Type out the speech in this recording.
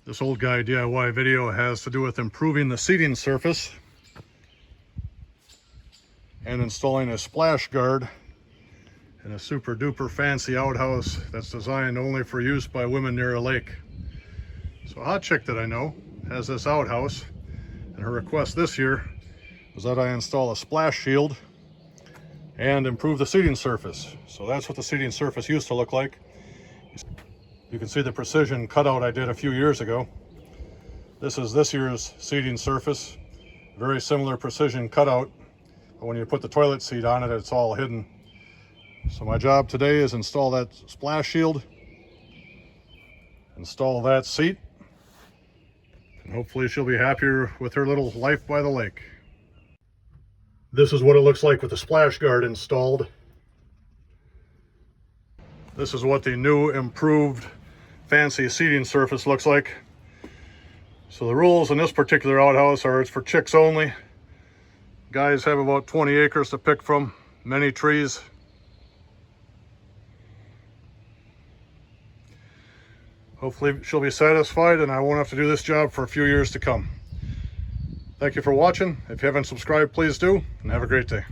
This old guy DIY video has to do with improving the seating surface and installing a splash guard in a super duper fancy outhouse that's designed only for use by women near a lake. So a hot chick that I know has this outhouse, and her request this year was that I install a splash shield and improve the seating surface. So that's what the seating surface used to look like. You can see the precision cutout I did a few years ago. This is this year's seating surface. Very similar precision cutout, but when you put the toilet seat on it, it's all hidden. So my job today is install that splash shield, install that seat, and hopefully she'll be happier with her little life by the lake. This is what it looks like with the splash guard installed. This is what the new improved fancy seating surface looks like. So the rules in this particular outhouse are it's for chicks only. Guys have about 20 acres to pick from, many trees. Hopefully she'll be satisfied and I won't have to do this job for a few years to come. Thank you for watching. If you haven't subscribed, please do, and have a great day.